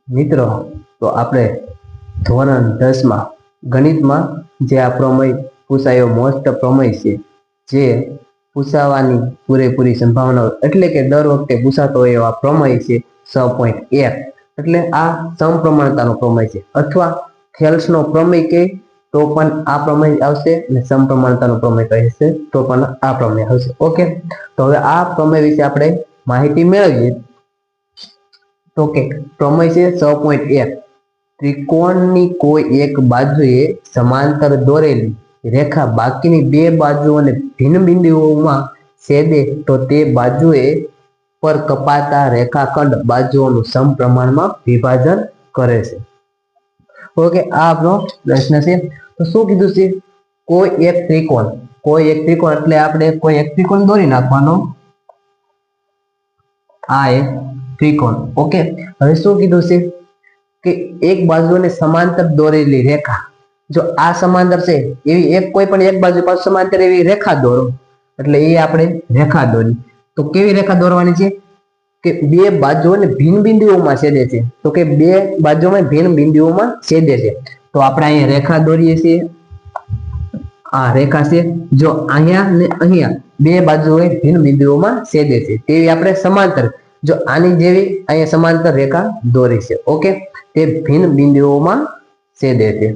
મિત્રો તો આપણે ધોરણ 10 માં ગણિતમાં જે આ પ્રમેય પૂછાયો મોસ્ટ પ્રમેય છે, જે પૂછાવાની પૂરેપૂરી સંભાવના એટલે કે દર વખતે પૂછાતો હોય એવા પ્રમેય છે 6.1. એટલે આ સમપ્રમાણતાનો પ્રમેય છે, અથવા થેલ્સનો પ્રમેય કે તો પણ આ પ્રમેય આવશે અને સમપ્રમાણતાનો પ્રમેય કહે છે તો પણ આ પ્રમેય આવશે. ઓકે, તો હવે આ પ્રમેય વિશે આપણે માહિતી મેળવીએ. તો કે પ્રમેય છે 6.1. ત્રિકોણની કોઈ એક બાજુએ સમાંતર દોરેલી રેખા બાકીની બે બાજુઓને ભિન્ન બિંદુઓમાં છેદે તો તે બાજુએ પર કપાતા રેખાખંડ બાજુઓનું સમપ્રમાણમાં વિભાજન કરે છે. ઓકે, આ આપણો પ્રશ્ન છે. તો શું કીધું છે? કોઈ એક ત્રિકોણ એટલે આપણે કોઈ એક ત્રિકોણ દોરી નાખવાનો. આ એક ત્રિકોણ. ઓકે, હવે શું કીધું છે કે એક બાજુને સમાંતર દોરેલી રેખા, જો આ સમાંતર છે એવી એક કોઈ પણ એક બાજુ પર સમાંતર એવી રેખા દોરો, એટલે એ આપણે રેખા દોરી. તો કેવી રેખા દોરવાની છે કે બે બાજુઓને ભિન્ન બિંદુઓમાં છેદે છે. તો કે બે બાજુમાં ભિન્ન બિંદુઓમાં છેદે છે. તો આપણે અહીંયા રેખા દોરીએ છીએ. આ રેખા છે, જો અહીંયા ને અહીંયા બે બાજુએ ભિન્ન બિંદુઓમાં છેદે છે તેવી આપણે સમાંતર, જો આની જેવી અહીંયા સમાંતર રેખા દોરી છે. ઓકે, તે ભિન્ન બિંદુઓમાં છેદે છે.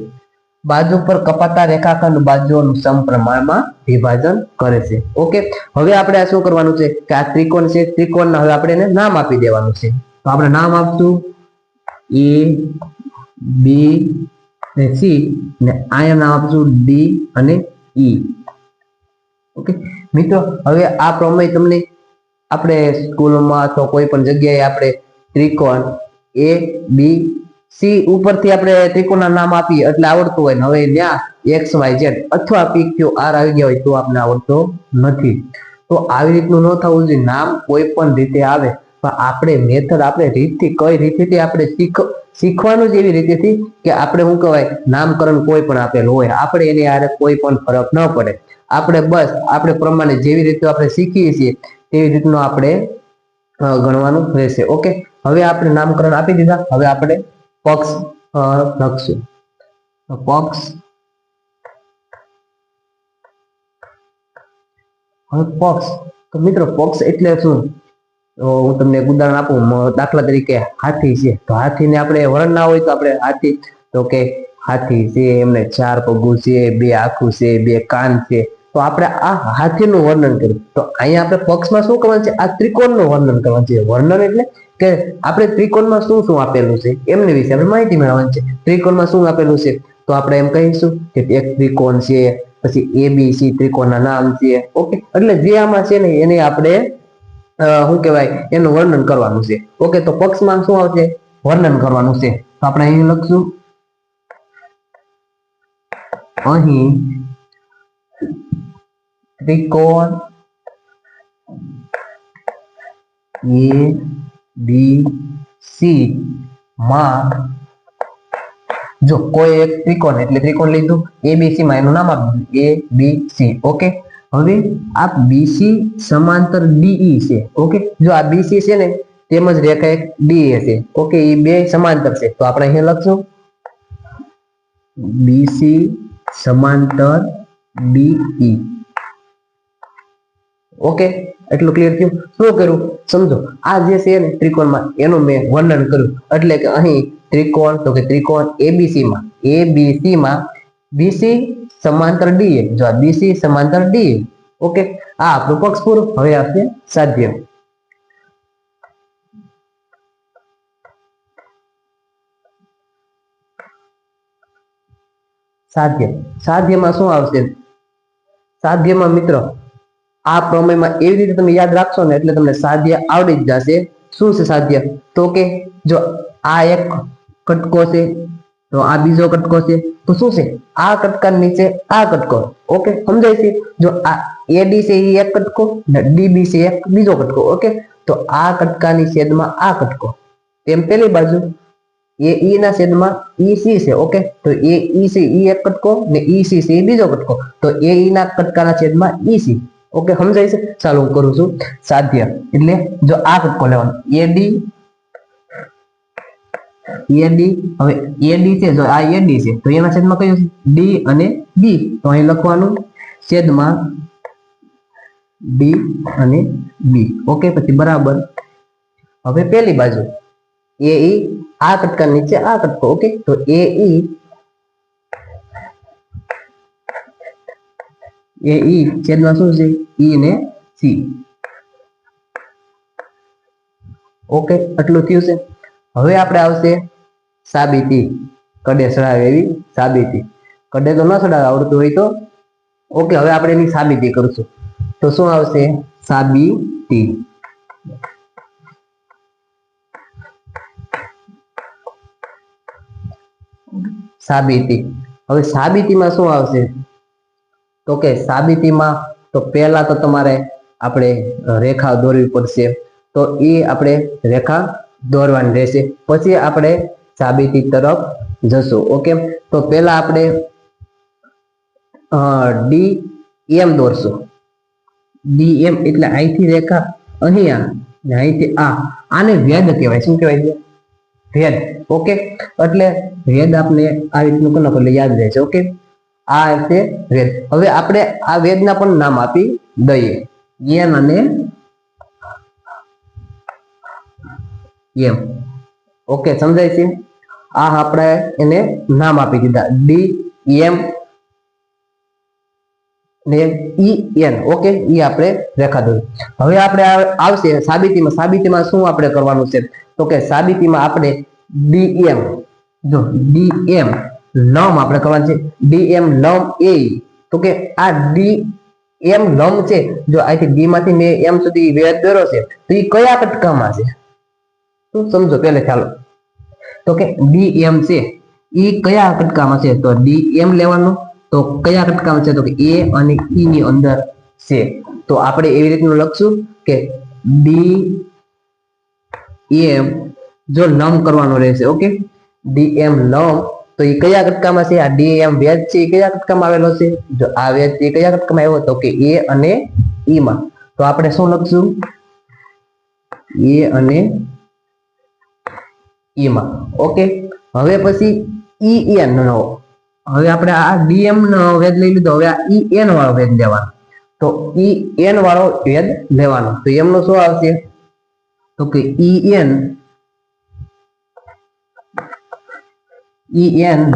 બાજુ પર કપાતા રેખાખંડ બાજુઓનું સમપ્રમાણમાં વિભાજન કરે છે. ઓકે, હવે આપણે આ શું કરવાનું છે કે આ ત્રિકોણ છે, ત્રિકોણના હવે આપણે એને નામ આપી દેવાનું છે. તો આપણે નામ આપશું A, B ને C, ને અહીંયા નામ આપશું D અને E. ઓકે મિત્રો, હવે આ પ્રમેય તમને આપણે સ્કૂલમાં અથવા કોઈ પણ જગ્યાએ આપણે ત્રિકોણ A, B, C ઉપરથી આપણે ત્રિકોણના નામ આપીએ એટલે આવડતું હોય ને હવે ત્યાં XYZ અથવા PQR આવી ગયા હોય તો આપણે આવડતો નથી. તો આવી રીતનું ન થવું જોઈએ. નામ કોઈ પણ રીતે આવે પણ આપણે મેથડ, આપણે રીતથી કઈ રીતથી આપણે શીખવાનું જ એવી રીતેથી કે આપણે શું કહેવાય નામકરણ કોઈ પણ આપેલું હોય આપણે એની આરે કોઈ પણ ફરક ન પડે. આપણે બસ આપણે પ્રમાણે જેવી રીતે આપણે શીખીએ છીએ તેવી રીતનું આપણે ગણવાનું રહેશે. ઓકે, હવે આપણે નામકરણ આપી દીધા. હવે આપણે પક્ષ લખશું. પક્ષ, હવે પક્ષ. તો મિત્રો પક્ષ એટલે શું? તો હું તમને એક ઉદાહરણ આપું. દાખલા તરીકે હાથી છે, તો હાથીને આપણે વર્ણન ના હોય તો આપણે હાથી, તો કે હાથી છે, એમને 4 પગું છે, 2 આંખો છે, 2 કાન છે. તો આપણે આ હાથીનું વર્ણન કર્યું. તો અહીંયા આપણે પક્ષમાં શું કરવાનું છે? આ ત્રિકોણનું વર્ણન કરવાનું છે. વર્ણન એટલે કે આપણે ત્રિકોણમાં શું શું આપેલું છે એમની વિશે આપણે માહિતી મેળવવાની છે. ત્રિકોણમાં શું આપેલું છે તો આપણે એમ કહીશું કે એક ત્રિકોણ છે, પછી ABC ત્રિકોણના નામ છે. ઓકે, એટલે જે આમાં છે ને એને આપણે શું કહેવાય એનું વર્ણન કરવાનું છે. ઓકે, તો પક્ષમાં શું આવશે? વર્ણન કરવાનું છે. તો આપણે અહીં લખશું, અહીં ત્રિકોણ ABC માં જો કોઈ એક ત્રિકોણ એટલે ત્રિકોણ લીધું, ABC માં એનું નામ આપ્યું ABC. ઓકે, હવે આ BC સમાંતર DE છે. ઓકે, જો આ BC છે ને તેમજ રેખા એક DE છે. ઓકે, એ બે સમાંતર છે. તો આપણે અહીં લખશું BC સમાંતર DE. ઓકે, એટલું ક્લિયર થયું? શું કરું સમજો. આ જે છે ને ત્રિકોણમાં એનું મેં વર્ણન કર્યું. એટલે કે અહીં ત્રિકોણ, તો કે ત્રિકોણ ABC માં BC સમાંતર DA. જો આ BC સમાંતર DA. ઓકે, આ આપણું પક્ષ પૂરું. હવે આવશે સાધ્ય. સાધ્યમાં શું આવશે? સાધ્યમાં મિત્રો આ પ્રમેયમાં એવી રીતે તમે યાદ રાખશો ને એટલે તમને સાધ્ય આવડી જ જશે. શું છે સાધ્ય? તો કે જો આ એક કટકો છે, તો આ બીજો કટકો છે, તો શું છે? આ કટકા નીચે આ કટકો. ઓકે, સમજાય છે? જો આ AD છે એ એક કટકો ને DB છે એક બીજો કટકો. ઓકે, તો આ કટકાની છેદમાં આ કટકો, તેમ પેલી બાજુ AE ના છેદમાં EC છે. ઓકે, તો AEC એક કટકો ને EC છે એ બીજો કટકો, તો AE ના કટકાના છેદમાં EC. ઓકે, સમજાય છે? ચાલો હું કરું છું. સાધ્ય એટલે જો આ કટકો લેવાનો AD એડી, હવે એડી છે, જો આ એડી છે તો એના છેદમાં કયું છે? ડી અને બી. તો અહીં લખવાનું છેદમાં ડી અને બી. ઓકે, પછી બરાબર. હવે પેલી બાજુ એ ઈ, આ કટકા નીચે આ કટકો. ઓકે, તો એ ઈ છેદમાં શું છે? ઈ ને સી. ઓકે, આટલું થયું છે. હવે આપણે આવશે સાબિતી, કડે સડાવે એવી સાબિતી. કડે તો ન સડાવે, આવડતું હોય તો. ઓકે, હવે આપણે એની સાબિતી કરશું. તો શું આવશે? સાબિતી. સાબિતી. હવે સાબિતીમાં શું આવશે? તો કે સાબિતીમાં તો પહેલા તો તમારે આપણે રેખા દોરવી પડશે. તો એ આપણે રેખા દોરવાની રહેશે, પછી આપણે સાબિતી તરફ જશું. ઓકે, તો પહેલા આપણે ડી એમ દોરશું. ડી એમ એટલે અહીંથી રેખા અહીંયા ને અહીંથી આને વેદ કહેવાય. શું કહેવાય છે? વેદ. ઓકે, એટલે વેદ આપણે આ રીતનું કરો એટલે યાદ રહેશે. ઓકે, આ છે વેદ. હવે આપણે આ વેદના પણ નામ આપી દઈએ, એન અને એમ. ઓકે, સમજાય છે? આ આપણે એને નામ આપી દીધા, ડી એમ ને ઈ એન. ઓકે, ઈ આપણે રેખા દોરી. હવે આપણે આવશે સાબિતીમાં. સાબિતીમાં શું આપણે કરવાનું છે? તો કે સાબિતીમાં આપણે ડી એમ, જો ડી એમ લંબ આપણે કરવાનું છે. ડી એમ લંબ એ. તો કે આ ડી એમ લંબ છે, જો અહીંથી ડી માંથી મેં એમ સુધી વેદ દોર્યો છે, તો એ કયા કટકામાં છે? શું સમજો પહેલે ચાલો. તો કે ડી એમ છે એ કયા કટકામાં છે? તો ડી એમ લેવાનું. તો કયા કટકામાં છે? તો કે એ અને ઈ ની અંદર છે. તો આપણે એવી રીતનું લખશું કે ડી એમ જો લંબ કરવાનો રહેશે. ઓકે, ડી એમ લંબ, તો એ કયા કટકામાં છે? આ ડી એમ વેદ છે એ કયા કટકામાં આવેલો છે? જો આ વેદ છે એ કયા કટકામાં આવ્યો? તો કે એ અને ઈ માં. તો આપણે શું લખશું? એ અને ઈ માં. ઓકે, હવે પછી ઈ એન નો, હવે આપણે આ ડીએમ નો વેદ લઈ લીધો, હવે આ ઈ એન વાળો વેદ લેવાનો. તો ઈ એન વાળો વેદ લેવાનો. તો એમનો શું આવશે? તો કે ઈ એન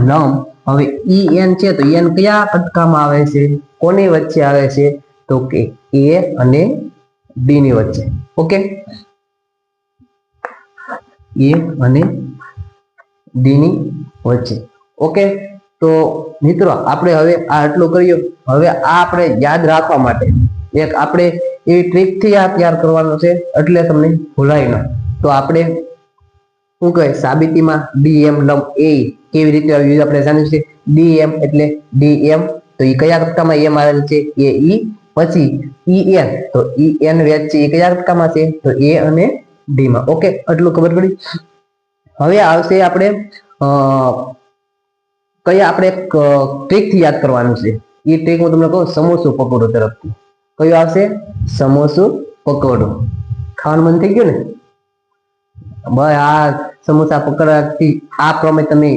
લંબ. હવે ઈ એન છે તો એન કયા કટકામાં આવે છે? કોની વચ્ચે આવે છે? તો કે એ અને ડી ની વચ્ચે. ઓકે, એ અને ડી ની વચ્ચે. ઓકે, તો મિત્રો આપણે હવે આ આટલું કર્યું. હવે આ આપણે યાદ રાખવા માટે એક આપણે એવી ટ્રીક થી આ તૈયાર કરવાનું છે, એટલે તમને ભૂલાય ન. તો આપણે શું કહે? સાબિતીમાં ડી એમ લંબ એ કેવી રીતે આપણે જાણ્યું છે. ડી એમ એટલે ડી એમ, તો એ કયા કટકામાં એમ આવેલ છે? એ ઈ. પછી ઈ એન, તો ઈ એન વેદ છે એ કયા કટકામાં છે? તો એ અને ડી માં. ઓકે, આટલું ખબર પડી. હવે આવશે આપણે કયા આપણે ટ્રીક થી યાદ કરવાનું છે. એ ટ્રીક હું તમને કહું, સમોસું પકોડો તરફથી. કયું આવશે? સમોસું પકોડો. ખાવાનું મન થઈ ગયું ને? ભાઈ આ સમોસા પકડવાથી આ પ્રમાણે તમે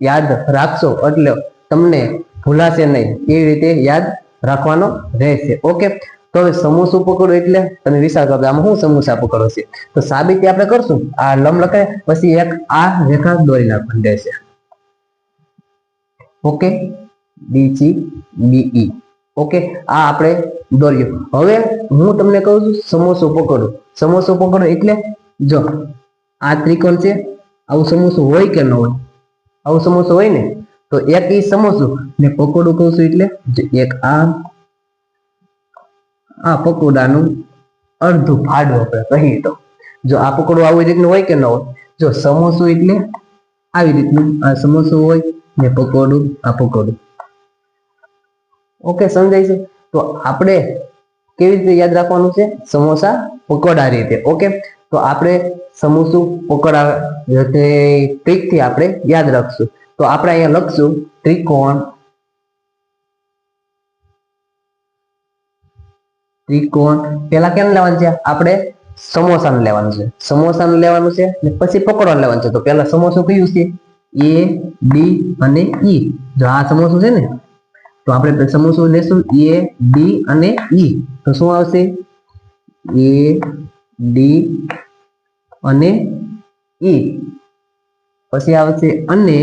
યાદ રાખશો એટલે તમને ભૂલાશે નહીં, એવી રીતે યાદ રાખવાનો રહેશે. ઓકે, તો હવે સમોસું પકડો એટલે તમે વિચાર કરો આમાં શું સમોસા પકડો છે? તો સાબિતી આપણે કરશું. આ લંબ લખાય પછી એક આ રેખા દોરી નાખવાની રહેશે. Okay, DC BE. ઓકે, આ આપણે દોર્યું. હવે હું તમને કહું છું સમોસું પકડો. સમોસું પકડો એટલે જો આ ત્રિકોણ છે, આવું સમોસું હોય કે ન હોય? આવું સમોસું હોય ને. તો એક ઈ સમોસું ને પકોડું કહું છું એટલે એક આ પકોડાનું અડધું ભાડું આપણે કહીએ તો. જો આ પકોડું આવી રીતનું હોય કે ન હોય? જો સમોસું એટલે આવી રીતનું આ સમોસું હોય ને પકોડું આ પકોડું. ઓકે, સમજાય છે? તો આપણે કેવી રીતે યાદ રાખવાનું છે? સમોસા પકોડા રીતે. ઓકે, તો આપણે સમોસું પકોડા ટ્રીક થી આપણે યાદ રાખશું. તો આપણે અહીંયા લખશું ત્રિકોણ પેલા કેમ લેવાનું છે? આપણે સમોસાનું લેવાનું છે, સમોસાનું લેવાનું છે ને પછી પકોડાનું લેવાનું છે. તો પહેલા સમોસું કયું છે? એ, ડી અને ઈ. જો આ સમોસું છે ને, તો આપણે સમોસું લેશું એ, ડી અને ઈ. તો શું આવશે? એ, ડી અને ઈ. પછી આવશે અને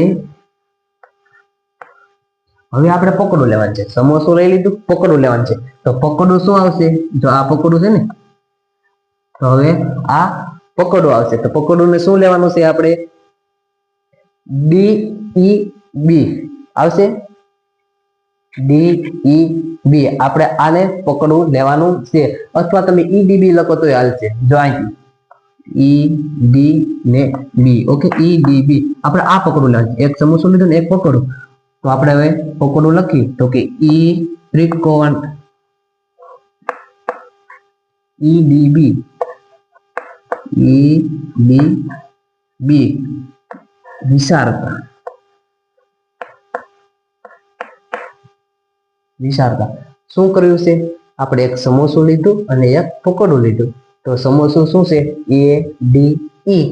હવે આપણે પકોડું લેવાનું છે. સમોસું લઈ લીધું, પકોડું લેવાનું છે. તો પકોડું શું આવશે? જો આ પકોડું છે ને, તો હવે આ પકોડું આવશે. તો પકોડું ને શું લેવાનું છે આપણે? ડી ઈ બી આવશે. ડી ઈ બી આપણે આને પકડવું લેવાનું છે, અથવા તમે ઈ ડી બી લખો તો હાલશે. જો અહીં ઈ ડી ને બી, ઓકે, ઈ ડી બી આપણે આ પકડવું લેવાનું છે. એક સમોસું લીધું ને એક પકડું. તો આપણે હવે પકડવું લખી તો કે ઈ ત્રિકોણ ઈ ડી બી, ઈ ડી બી વિશાળતા, વિશાળતા શું કર્યું છે? આપણે એક સમોસું લીધું અને એક પકોડું લીધું. તો સમોસું શું છે? એ ડી ઈ,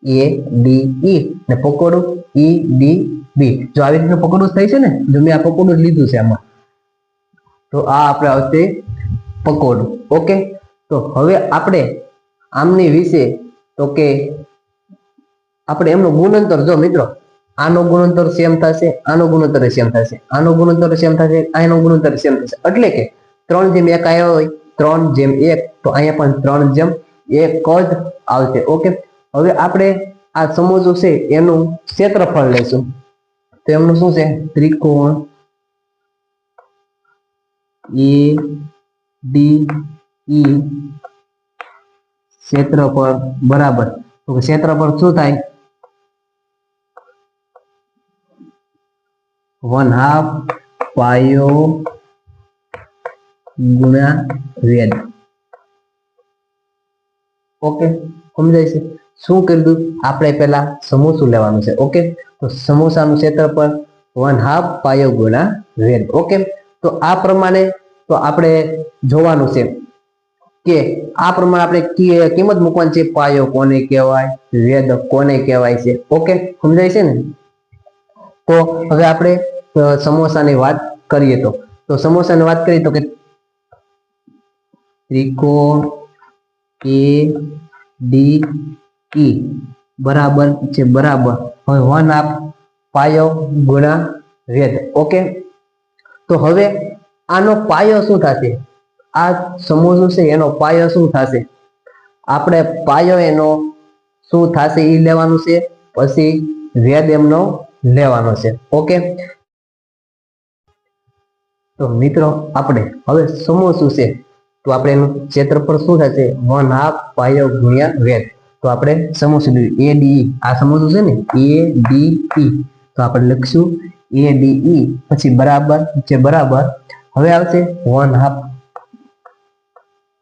એ ડી ઈ ને પકોડું ઈ ડી બી. જો આવી રીતનું પકોડું થાય છે ને, જો મેં આ પકોડું લીધું છે આમાં, તો આ આપણે આવશે પકોડું. ઓકે, તો હવે આપણે આમની વિશે તો કે આપણે એમનો ગુણોત્તર, જો મિત્રો આનો ગુણોત્તર સેમ થશે, આનો ગુણોત્તર સેમ થશે, આનો ગુણોત્તર સેમ થશે, આનો ગુણોત્તર સેમ થશે. એટલે કે 3:1 આવ્યો હોય 3:1, તો અહીંયા પણ 3:1 જ આવશે. ઓકે, હવે આપણે આ સમોસું છે એનું ક્ષેત્રફળ લઈશું. તો એમનું શું છે? ત્રિકોણ એ ડી ઈ ક્ષેત્રફળ બરાબર, તો ક્ષેત્રફળ શું થાય? 1/2 પાયો ગુણ્યા વેદ. ઓકે, સમજાય છે? શું કીધું? આપણે પહેલા સમોસું લેવાનું છે. ઓકે, તો સમોસાનું ક્ષેત્રફળ 1/2 પાયો ગુણ્યા વેદ. ઓકે, તો આ પ્રમાણે તો આપણે જોવાનું છે કે આ પ્રમાણે આપણે કિંમત મૂકવાની છે. પાયો કોને કહેવાય, વેદ કોને કહેવાય છે. ઓકે, સમજાય છે ને? તો હવે આપણે સમોસાની વાત કરીએ. તો સમોસાની વાત કરીએ તો કે ત્રિકોણ એ ડી ઈ બરાબર છે, બરાબર. હવે 1/2 પાયો ગુણ્યા વેદ. ઓકે, તો હવે આનો પાયો શું થશે? આ સમોસું છે એનો પાયો શું થશે? આપણે પાયો એનો શું થશે એ લેવાનું છે, પછી વેદ એમનો લેવાનો છે. ઓકે, તો મિત્રો આપણે હવે સમોસું છે, તો આપણે એનું ક્ષેત્રફળ શું થશે? 1/2 પાયો ગુણ્યા વેદ. તો આપણે સમોસું એ ડી, આ સમોસું છે ને, એ ડી ઈ, તો આપણે લખશું એ ડી ઈ, પછી બરાબર છે, બરાબર. હવે આવશે 1/2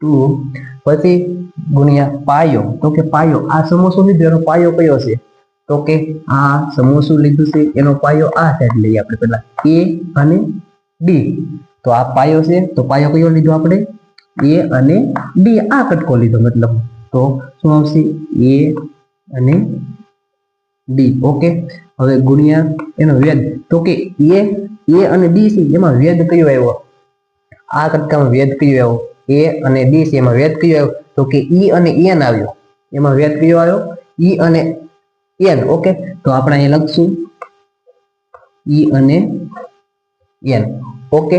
2 પછી ગુણ્યા પાયો. તો કે પાયો આ સમોસું લીધું એનો પાયો કયો છે? તો કે આ સમોસું લીધું છે એનો પાયો આ સાઈડ લઈએ આપણે પહેલા, એ અને ડી. તો આ પાયો છે, તો પાયો કયો લીધો આપણે? એ અને ડી, આ કટકો લીધો મતલબ. તો શું આવશે? એ અને ડી. ઓકે, હવે ગુણ્યા એનો વેદ. તો કે એ અને ડી છે એમાં વેદ કયો આવ્યો? આ કટકામાં વેદ કયો આવ્યો? એ અને ડી છે એમાં વેદ કયો આવ્યો? તો કે ઈ અને એન આવ્યો. એમાં વેદ કયો આવ્યો? ઈ અને એન. ઓકે, તો આપણે અહીંયા લખશું ઈ અને એન. ઓકે,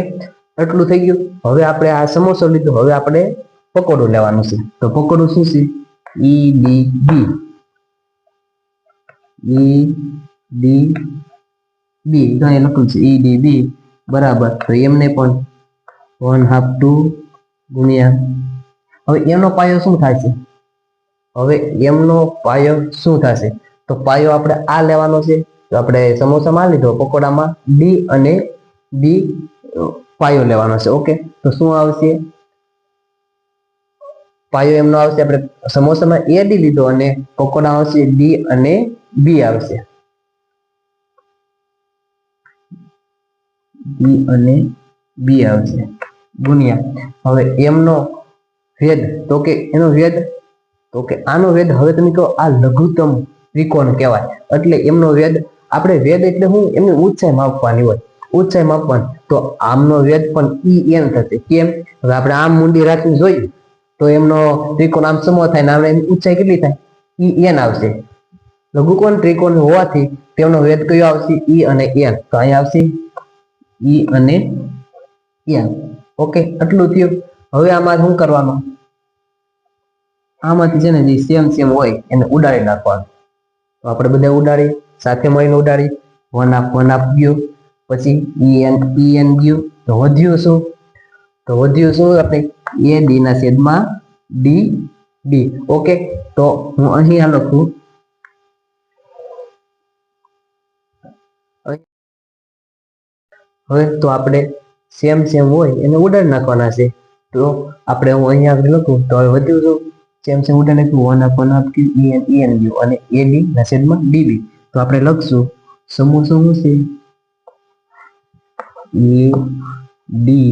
એટલું થઈ ગયું. હવે આપણે આ સમોસો લીધો, હવે આપણે પકોડું લેવાનું છે. તો પકોડું શું છે? ઈ ડી બી, ઈ ડી બી, તો અહીંયા લખ્યું છે ઈ ડી બી બરાબર. તો એમને પણ 1/2 2 ગુણ્યા, હવે એમનો પાયો શું થાય છે? હવે એમનો પાયો શું થશે? તો પાયો આપણે આ લેવાનો છે. તો આપણે સમોસામાં લીધો, પકોડામાં ડી અને બી પાયો લેવાનો છે. ઓકે, તો શું આવશે? પાયો એમનો આવશે, આપણે સમોસામાં એ ડી લીધો અને પકોડા આવશે ડી અને બી આવશે, ડી અને બી આવશે ગુણ્યા. હવે એમનો વેદ, તો કે એનો વેદ તો કે આનો વેદ હવે તમે કહો આ લઘુત્તમ ત્રિકોણ કહેવાય. એટલે એમનો વેદ, આપણે વેદ એટલે શું, એમની ઊંચાઈ માપવાની હોય, ઊંચાઈ માપવાની. તો આમનો વેદ પણ ઈ એન થશે. કેમ? હવે આપણે આમ મુંડી રાખીને જોઈએ તો એમનો ત્રિકોણ આમ સમો થાય ને આપણે એની ઊંચાઈ કેટલી થાય? ઈ એન આવશે. લઘુકોણ ત્રિકોણ હોવાથી તેમનો વેદ કયો આવશે? ઈ અને એન. તો અહીંયા આવશે ઈ અને એન. ઓકે, આટલું થયું. હવે આમાં શું કરવાનું? આમાંથી છે ને જે સેમ સેમ હોય એને ઉડાડી નાખવાનું. તો આપણે બધા ઉડાડી, સાથે મળીને ઉડાડી. 1 હાફ ગયું, પછી ઈ એન ગયું. તો વધ્યું શું? તો વધ્યું શું? આપણે એ ડી ના છેદમાં ડી ડી. ઓકે, તો હું અહીંયા લખું, હવે તો આપણે સેમ સેમ હોય એને ઉડાડી નાખવાના છે. તો આપણે હું અહીંયા આગળ લખું તો હવે વધ્યું શું? સેમ સેમ ઉડાડી નાખ્યું. 1 હાફ ગયું, ઈ એન ગયું અને એ ડી ના છેદમાં ડીબી. તો આપણે લખશું સમૂહ શું છે? એ ડી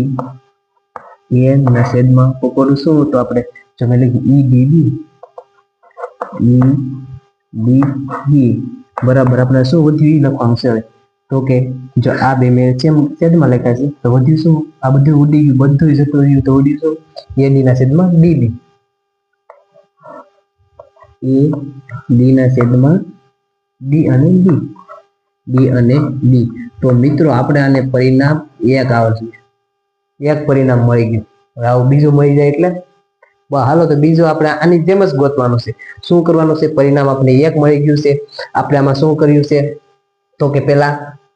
એન ના છેદમાં પકોડું શું? તો આપણે જો મેં લખ્યું ઈ ડી બી બરાબર. આપણે શું વધ્યું એ લખવાનું છે. તો કે જો આ બે મેં છેદમાં લખ્યા છે તો વધ્યું શું? આ બધું ઉડી ગયું, બધું જતું રહ્યું. તો ઉડ્યું શું? એ ડી ના છેદમાં ડીબી. એ ડી ના છેદમાં ડી અને બી, ડી અને બી. તો મિત્રો આપણે આને પરિણામ 1 આવશે. 1 પરિણામ મળી ગયું. હવે આવું બીજું મળી જાય એટલે હાલો, તો બીજું આપણે આની જેમ જ ગોતવાનું છે. શું કરવાનું છે? પરિણામ આપણે 1 મળી ગયું છે. આપણે આમાં શું કર્યું છે? તો કે પેલા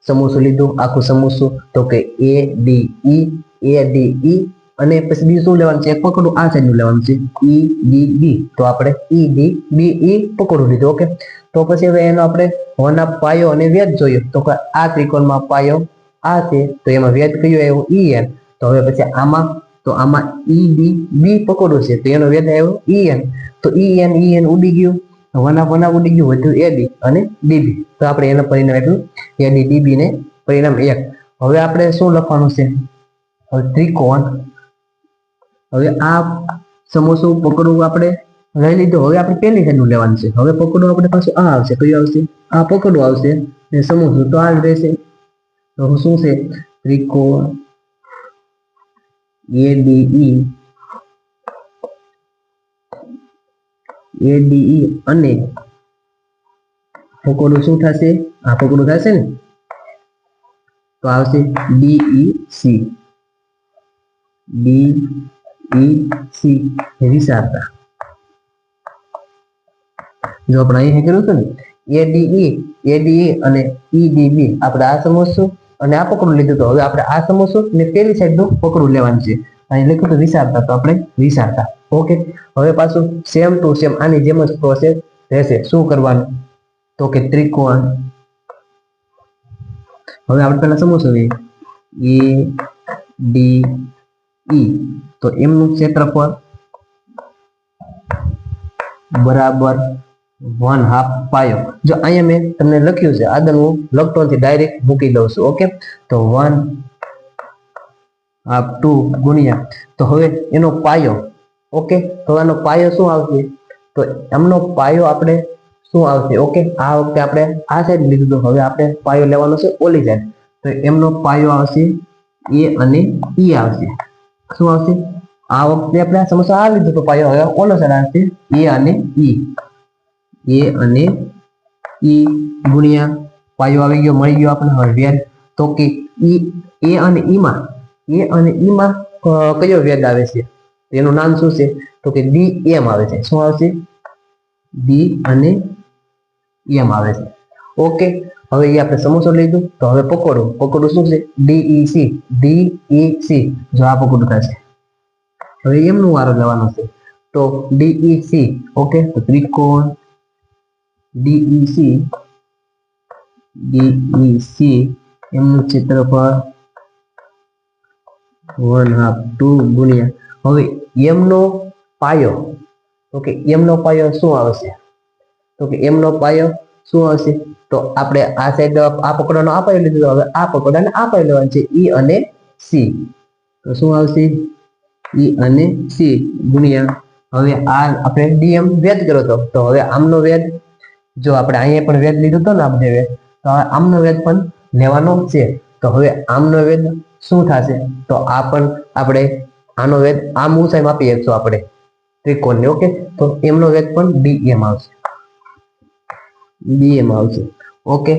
સમૂહ લીધું, આખું સમૂહ. તો કે એ ડી ઈ અને પછી બીજું શું લેવાનું છે? એક પકડું આ સાઈડ નું લેવાનું છે, ઈ ડી બી. તો આપણે ઈ ડી બી ઈ પકડું લીધું. ઓકે, તો પછી હવે એનો આપણે 1 હાફ પાયો અને વેદ જોયું. તો કે આ ત્રિકોણમાં પાયો આ છે, તો એમાં વેદ કયો આવ્યો? E N. તો હવે પછી આમાં ઈ ડી બી પકડું છે, તો એનો વેદ આવ્યો ઈ એન. તો ઈ એન ઉડી ગયું, 1 હાફ ઉડી ગયું, વધ્યું એ ડી અને ડીબી. તો આપણે એનું પરિણામ એટલું, એ ડી ડીબી ને પરિણામ 1. હવે આપણે શું લખવાનું છે? હવે ત્રિકોણ, હવે આ સમૂહ પકડવું આપણે લઈ લીધું. હવે આપણે પહેલી સાઈડ નું લેવાનું છે. હવે પકડવું આપણે પાછું આ આવશે. કયું આવશે? આ પકડવું આવશે. ને સમૂહ તો આ જ રહેશે. તો શું છે? ત્રિકોણ એડીઈ અને પકોડું શું થશે? આ પકોડું થશે ને, તો આવશે ડીઈસી. વિચારતા જો આપણે અહીં કર્યું હતું ને, એડીઈ અને ઈડીબી આપણે આ સમજશું અને આ પકડું લીધું. તો હવે આપણે આ સમજશું ને પેલી સાઈડ નું પકડું લેવાનું છે. અહીં લખ્યું તો વિચારતા, તો આપણે વિચારતા. ઓકે, હવે પાછું સેમ ટુ સેમ આની જેમ જ પ્રોસેસ રહેશે. શું કરવાનું? તો કે ત્રિકોણ, હવે આપણે પેલા સમજશું એ ડી ઈ. તો એમનું ક્ષેત્રફળ બરાબર 1 હાફ પાયો. જો અહીંયા મેં તમને લખ્યું છે, આગળ હું લખતો નથી, ડાયરેક્ટ મૂકી દઉં છું. ઓકે, તો 1 હાફ 2 ગુણ્યા, તો હવે એનો પાયો. ઓકે, તો આનો પાયો શું આવશે? તો એમનો પાયો આપણે શું આવશે? ઓકે, આ વખતે આપણે આ સાઈડ લીધું, તો હવે આપણે પાયો લેવાનો છે ઓલી સાઈડ. તો એમનો પાયો આવશે એ અને ઈ આવશે. શું આવશે? આ વખતે આપણે આ સમસ્યા આ લીધું તો પાયો, હવે ઓલો સાઈડ આવશે એ અને ઈ. એ અને ઈ ગુણ્યા પાયો આવી ગયો, મળી ગયો આપણે. હવે વેદ, તો કે એ અને ઈમાં કયો વેદ આવે છે? એનું નામ શું છે? તો કે ડી એમ આવે છે. શું આવશે? ડી અને એમ આવે છે. ઓકે, હવે એ આપણે સમોસો લીધું. તો હવે પકોડું શું છે? ડીઈસી. જો આ પકોડું થશે. હવે એમનું વારો લેવાનો છે. તો ડીઈસી. ઓકે, તો ત્રિકોણ ડીઈસી એમનું ક્ષેત્રફળ 1 હાફ 2 ગુણ્યા, હવે એમનો પાયો. ઓકે, એમનો પાયો શું આવશે? તો કે એમનો પાયો શું આવશે? તો આપણે આ સાઈડ આ પકડવાનો આ પાયો લીધો, હવે આ પકડવાનો આ પાયો લેવાનો છે, ઈ અને સી. તો શું આવશે? ઈ અને સી ગુણ્યા હવે આ આપણે ડીએમ વેદ કર્યો હતો, તો હવે આમનો વેદ જો આપણે અહીંયા પણ વેદ લીધો હતો ને આપણે વેદ, તો આમનો વેદ પણ લેવાનો છે. તો હવે આમનો વેદ શું થશે? તો આ પણ આપણે આનો વેદ આમ ઊંચાઈ માપી શકશું આપણે ત્રિકોણને. ઓકે, તો એમનો વેદ પણ ડીએમ આવશે, ડીએમ આવશે. ઓકે,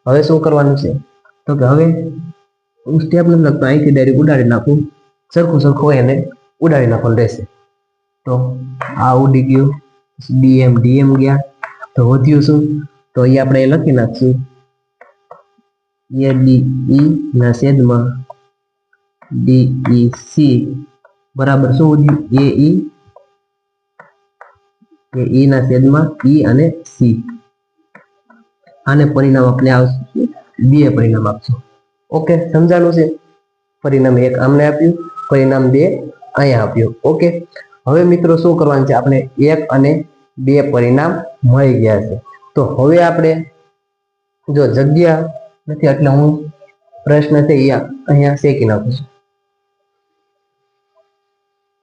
હવે શું કરવાનું છે? તો કે હવે સ્ટેપ નથી લખતો, અહીંથી ડાયરેક્ટ ઉડાડી નાખું, સરખું સરખું હોય એને ઉડાડી નાખવાનું રહેશે. તો આ ઉડી ગયું, ડીએમ ડીએમ ગયા, તો વધ્યું શું? તો એ આપણે લખી નાખશું એ ડી ના છેદમાં ડીઈ બરાબર શું વધ્યું? એ ઈ ના છેદમાં ઈ અને સી. આને પરિણામ આપણે આવશે બે પરિણામ આપશું. ઓકે, સમજાણું છે? પરિણામ એક આમને આપ્યું, પરિણામ બે અહીંયા આપ્યું. ઓકે, હવે મિત્રો શું કરવાનું છે? આપણે એક અને બે પરિણામ મળી ગયા છે. તો હવે આપણે જો જગ્યા નથી એટલે હું પ્રશ્ન છે એ અહીંયા શેકી નાખું છું,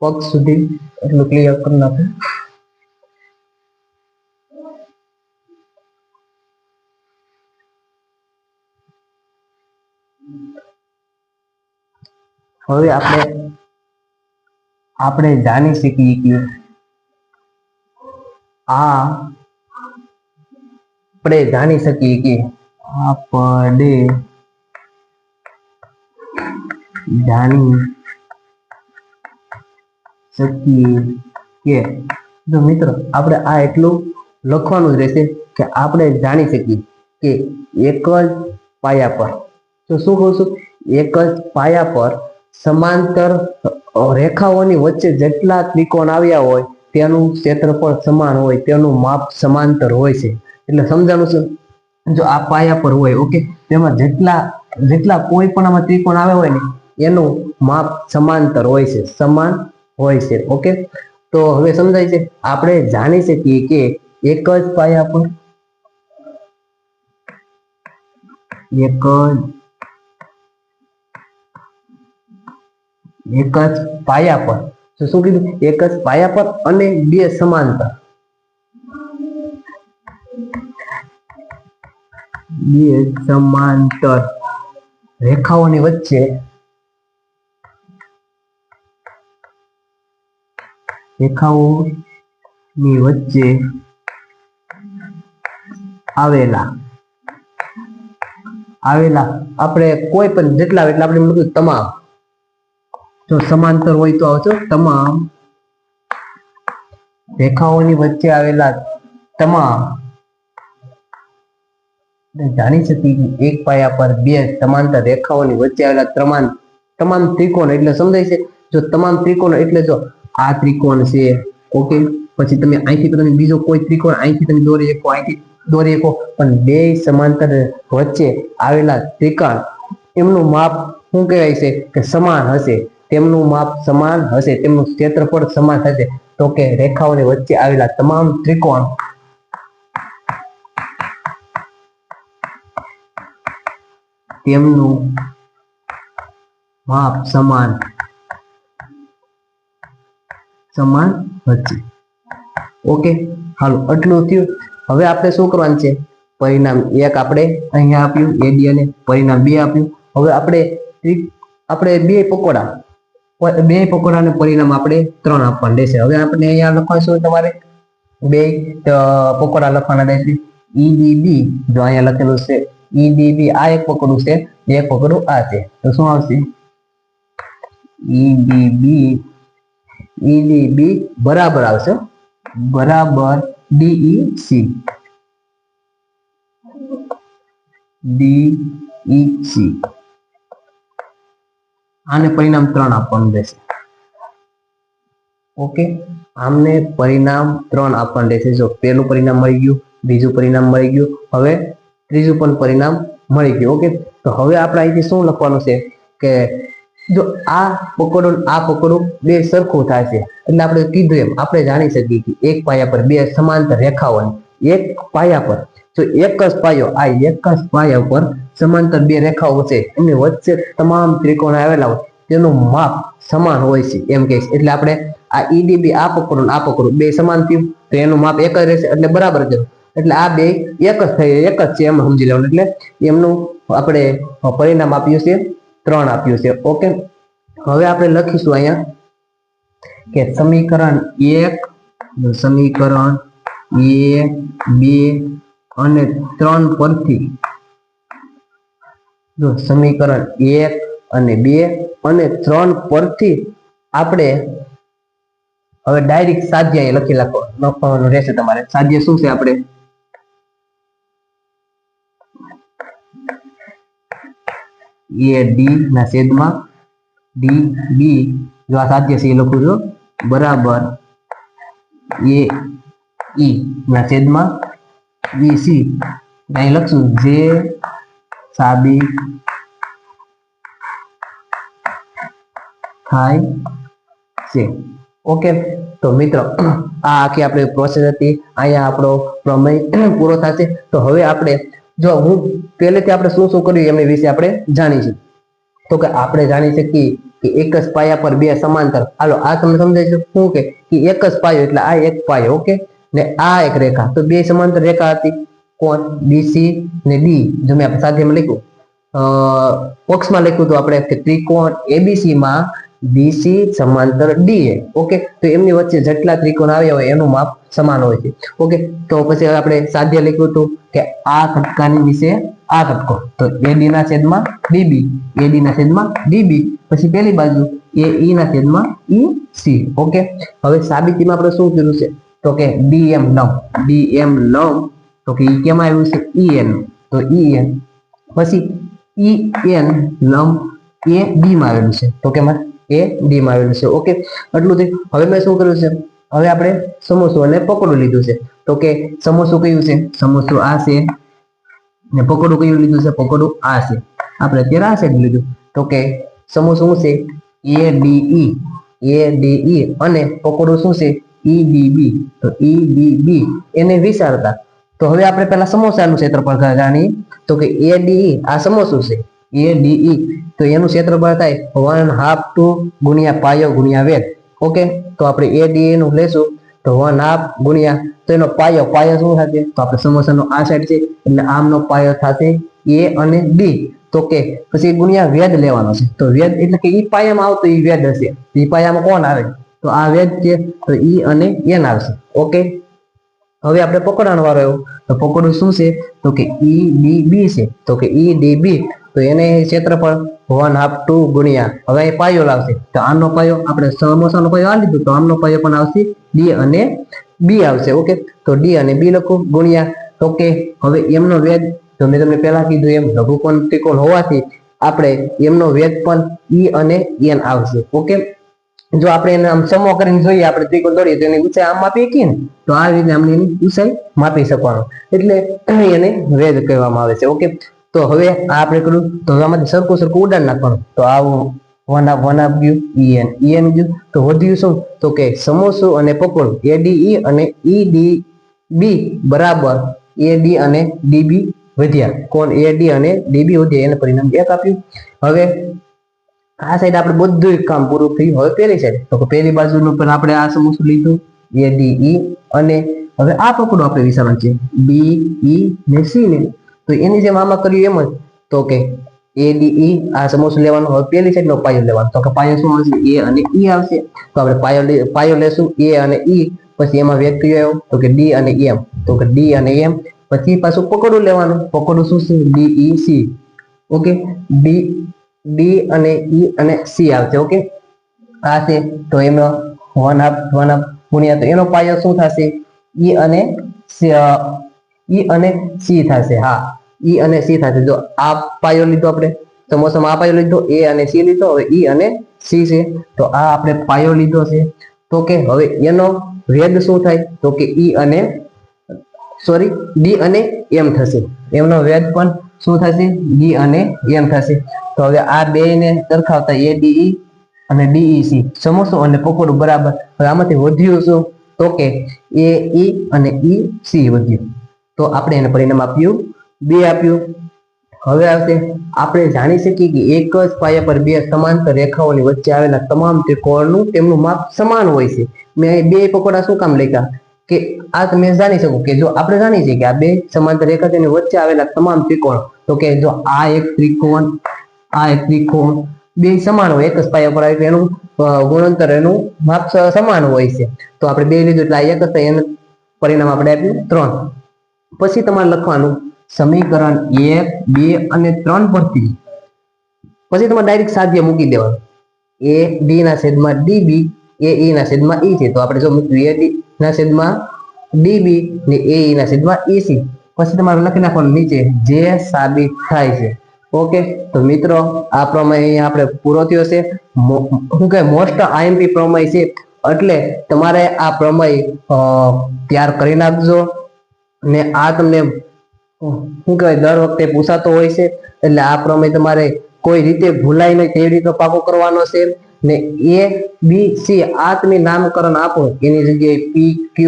પક્ષ સુધી એટલું ક્લિયર કરી નાખું. હવે આપણે જાણી શકીએ કે આપણે જાણી શકીએ કે આપણે જાણી શકીએ કે જો મિત્રો આપણે આ એટલું લખવાનું જ રહેશે કે આપણે જાણી શકીએ કે એક જ પાયા પર, તો શું કહું છું? એક જ પાયા પર સમાંતર રેખાઓની વચ્ચે જેટલા ત્રિકોણ આવ્યા હોય તેનું ક્ષેત્રફળ સમાન હોય, તેનું માપ સમાંતર હોય છે. એટલે સમજાણું છે? જો આ પાયા પર હોય, ઓકે, તેમાં જેટલા કોઈ પણ આમાં ત્રિકોણ આવ્યા હોય ને એનું માપ સમાંતર હોય છે, સમાન હોય છે. ઓકે, તો હવે સમજાય છે? આપણે જાણી શકીએ કે એક જ પાયા પર તો શું કીધું? એક જ પાયા પર અને બે સમાંતર રેખાઓની વચ્ચે આવેલા આપણે કોઈ પણ જેટલા એટલે આપણે લખ્યું તમામ, જો સમાંતર હોય તો આવજો તમામ રેખાઓની વચ્ચે આવેલા તમામ, જાણી શકીએ કે એક પાયા પર બે સમાંતર રેખાઓની વચ્ચે આવેલા તમામ ત્રિકોણ. એટલે સમજાય છે? જો તમામ ત્રિકોણ એટલે જો આ ત્રિકોણ છે, ઓકે, પછી તમે અહીંથી તમે બીજો કોઈ ત્રિકોણ અહીંથી તમે દોરી શકો, અહીંથી દોરી શકો, પણ બે સમાંતર વચ્ચે આવેલા ત્રિકોણ એમનું માપ શું કહેવાય છે? કે સમાન હશે, તેમનું માપ સમાન હશે, તેમનું ક્ષેત્રફળ સમાન હશે. તો કે રેખાઓની વચ્ચે આવેલા તમામ ત્રિકોણ તેમનું માપ સમાન હશે. ઓકે, હાલો આટલું થયું. હવે આપણે શું કરવાનું છે? પરિણામ એક આપણે અહીંયા આપ્યું એડી અને પરિણામ બે આપ્યું. હવે આપણે બે પકોડાને પરિણામ આપણે 3 આપવાનું રહેશે. હવે આપણે અહીંયા લખવાનું તમારે બે પકોડા લખવાના રહેશે. ઈડીબી જો અહીંયા લખેલું છે ઈડીબી, આ એક પકોડું છે, એક પકોડું આ છે, તો શું આવશે? ઈડીબી બરાબર આવશે, બરાબર ડીઈસી. આને પરિણામ 3 આપવાનું રહેશે. ઓકે, આમને પરિણામ 3 આપવાનું રહેશે. જો પહેલું પરિણામ મળી ગયું, બીજું પરિણામ મળી ગયું, હવે ત્રીજું પણ પરિણામ મળી ગયું. ઓકે, તો હવે આપણે અહીંથી શું લખવાનું છે? કે જો આ પકોડું બે સરખું થાય છે, એટલે આપણે કીધું એમ આપણે જાણી શકીએ કે એક પાયા પર બે સમાંતર રેખાઓની એક પાયા પર જો એક જ પાયા પર સમાંતર બે રેખાઓ છે, એમની વચ્ચે તમામ ત્રિકોણ આવેલા હોય તેનું માપ સમાન હોય છે એમ કહે છે. એટલે આપણે આ EDB આ પકડો ને આ પકડો બે સમાન થયું તો એનું માપ એક જ રહેશે એટલે બરાબર જ. એટલે આ બે એક જ થઈ એક જ છે એમ સમજી લેવાનું. એટલે એમનું આપણે પરિણામ આપ્યું છે 3 આપ્યું છે. ઓકે, હવે આપણે લખીશું અહીંયા કે સમીકરણ 1 સમીકરણ 1 2 અને 3 પરથી જો સમીકરણ 1 અને 2 અને 3 પરથી આપણે હવે ડાયરેક્ટ સાધ્ય અહીં લખવાનું રહેશે તમારે. સાધ્ય શું છે? આપણે AD ના છેદમાં DB જો આ સાધ્ય છે એ લખું છું બરાબર AE ના છેદમાં BC અહીં લખશું જે સાબિત થાય છે. ઓકે, તો મિત્રો આ આખી આપણે પ્રોસેસ હતી. અહીંયા આપણો પ્રમેય પૂરો થશે. તો હવે આપણે જો હું પહેલેથી આપણે શું શું કર્યું એમની વિશે આપણે જાણીશું. તો કે આપણે જાણી શકીએ કે એક જ પાયા પર બે સમાંતર. હાલો આ તમને સમજાય છે શું કે એક જ પાયો એટલે આ એક પાયો. ઓકે, ને આ એક રેખા. તો બે સમાંતર રેખા હતી કોણ BC ને D. જો મેં આપણે સાથેમાં લખ્યું બોક્સમાં લખ્યું તો આપણે કે ત્રિકોણ ABC માં BC સમાંતર DA. ઓકે, તો એમની વચ્ચે જેટલા ત્રિકોણ આવ્યા હોય એનું માપ સમાન હોય છે. ઓકે, તો પછી આપણે સાધ્ય લખ્યું હતું કે આ ઘટકાની વિશે આ ઘટકો તો AD ના છેદમાં DB AD ના છેદમાં DB પછી પેલી બાજુ AE ના છેદમાં EC. ઓકે, હવે સાબિતીમાં આપણે શું કર્યું છે તો કે DM લંબ તો કે ઈ કેમ આવ્યું છે EN તો EN પછી EN લંબ AD માં આવેલું છે તો કે AD માં આવેલું છે. ઓકે, એટલું થયું. હવે મેં શું કર્યું છે હવે આપણે સમોસું અને પકોડું લીધું છે. તો કે સમોસું કયું છે? સમોસું આ છે ને પકોડું કયું લીધું છે? પકોડું આ છે. આપણે અત્યારે આ સાઈડ લીધું તો કે સમોસું શું છે ADE અને પકોડું શું છે EDB. તો EDB એને વિચારતા તો હવે આપણે પહેલા સમોસાનું ક્ષેત્રફળ જાણીએ. તો કે ADE આ સમોસું છે ADE તો એનું ક્ષેત્રફળ થાય 1/2 2 ગુણ્યા પાયો ગુણ્યા વેધ. ઓકે, તો આપણે ADE નું લેશું તો 1/2 ગુણ્યા તો એનો પાયો શું થશે? તો આપણે સમોસાનો આ સાઈડ છે એટલે આમનો પાયો થશે A અને D. તો કે પછી ગુણ્યા વેધ લેવાનો છે. તો વેધ એટલે કે ઈ પાયામાં આવતો ઈ વેધ હશે. ઈ પાયામાં કોણ આવે? તો આ વેધ છે તો E અને N આવશે. ઓકે, હવે આપણે પકડવાનો વારો આવ્યો તો પકડું શું છે તો કે EDB છે. તો કે EDB તો એને ક્ષેત્રફળ 1/2 2 ગુણ્યા હવે એ પાયો લાવશે તો આનો પાયો આપણે સમોસાનો પાયો આ લીધું તો આમનો પાયો પણ આવશે D અને B આવશે. ઓકે, તો D અને B લખું ગુણ્યા તો કે હવે એમનો વેધ તો મેં તમને પહેલા કીધું એમ લઘુકોણ ત્રિકોણ હોવાથી આપણે એમનો વેધ પણ E અને N આવશે. ઓકે, જો આપણે એને આમ સમો કરીને જોઈએ આપણે ત્રિકોણ દોરીએ તો એની ઊંચાઈ આમ માપી શકીએ ને તો આ રીતે આમની એની ઊંચાઈ માપી શકવાનું એટલે એને વેધ કહેવામાં આવે છે. ઓકે, તો હવે આ આપણે કર્યું તો હવે આમાંથી સરખું ઉડાડ નાખવાનું તો આવું 1/2 ગયું EN ગયું તો વધ્યું શું તો કે સમોસું અને પકોડું ADE અને EDB બરાબર AD અને DB વધ્યા. કોણ AD અને DB વધ્યા એને પરિણામ 1 આપ્યું. હવે આ સાઈડ આપણે બધું કામ પૂરું થયું. હવે પેલી સાઈડ તો પેલી બાજુનું પણ આપણે આ સમોસું લીધું ADE અને હવે આ પકડો આપણે વિચારવાનું છે BE ને C ને તો એની જેમ આમાં કર્યું એમ જ તો કે ADE આ સમોસું લેવાનું. હવે પેલી સાઈડ નો પાયો લેવાનો તો કે પાયો શું આવશે A અને E આવશે. તો આપણે પાયો લેશું A અને E પછી એમાં વેધ કયો આવ્યો તો કે D અને M તો કે D અને M પછી પાછું પકડું લેવાનું. પકડું શું છે DEC. ઓકે, D અને E અને C આવશે. ઓકે, આ છે તો એમાં 1/2 ગુણ્યા તો એનો પાયો શું થશે E અને C થશે. હા, E અને C થશે. જો આ પાયો લીધો આપણે સમોસામાં આ પાયો લીધો A અને C લીધો હવે E અને C છે તો આ આપણે પાયો લીધો છે. તો કે હવે એનો વેધ શું થાય તો કે D અને M થશે. એમનો વેધ પણ શું થશે D અને M થશે. તો હવે આ બે ને સરખાવતા ADE અને DEC સમોસું અને પકોડું બરાબર. હવે આમાંથી વધ્યું શું તો કે AE અને EC વધ્યું તો આપણે એને પરિણામ આપ્યું 2 આપ્યું. હવે આવશે આપણે જાણી શકીએ કે એક જ પાયા પર બે સમાંતર રેખાઓની વચ્ચે આવેલા તમામ ત્રિકોણનું તેમનું માપ સમાન હોય છે. મેં અહીં બે પકોડા શું કામ લખ્યા કે આ તમે જાણી શકો કે જો આપણે જાણીએ છીએ કે આ બે સમાંતર રેખા તેની વચ્ચે આવેલા તમામ ત્રિકોણ, તો કે જો આ એક ત્રિકોણ, આ એક ત્રિકોણ બે સમાન હોય, એક જ પાયા પર આવે એનું ગુણોત્તર એનું માપ સમાન હોય છે. તો આપણે બે લીધું એટલે આ એક જ થાય, એનું પરિણામ આપણે આપ્યું 3. પછી તમારે લખવાનું સમીકરણ 1, 2 અને 3 પરથી પછી તમારે ડાયરેક્ટ સાધ્ય મૂકી દેવાનું. a d ના છેદમાં db, a e ના છેદમાં e છે, તો આપણે જો મૂક્યું a d ના છેદમાં db ને a e ના છેદમાં ec. પછી તમારે લખી નાખવાનું નીચે જે સાબિત થાય છે. ઓકે, તો મિત્રો આ પ્રમેય અહીંયા આપણે પૂરો થયો છે. શું કે મોસ્ટ આઈએમપી પ્રમેય છે, એટલે તમારે આ પ્રમેય તૈયાર કરી નાખજો. ને આ તમને શું કહેવાય દર વખતે પૂછાતો હોય છે, એટલે આ પ્રમેય તમારે કોઈ રીતે ભૂલાય નહીં તેવી રીતે પાકો કરવાનો છે. ને a b c આ તમે નામકરણ આપો, એની જગ્યાએ p q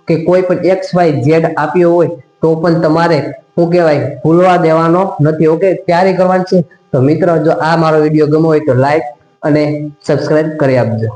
કે કોઈ પણ x y z આપ્યો હોય તો પણ તમારે શું કહેવાય ભૂલવા દેવાનો નથી. ઓકે, તૈયારી કરવાની છે. તો મિત્રો જો આ મારો વિડીયો ગમ્યો હોય તો લાઈક અને સબસ્ક્રાઇબ કરી આપજો.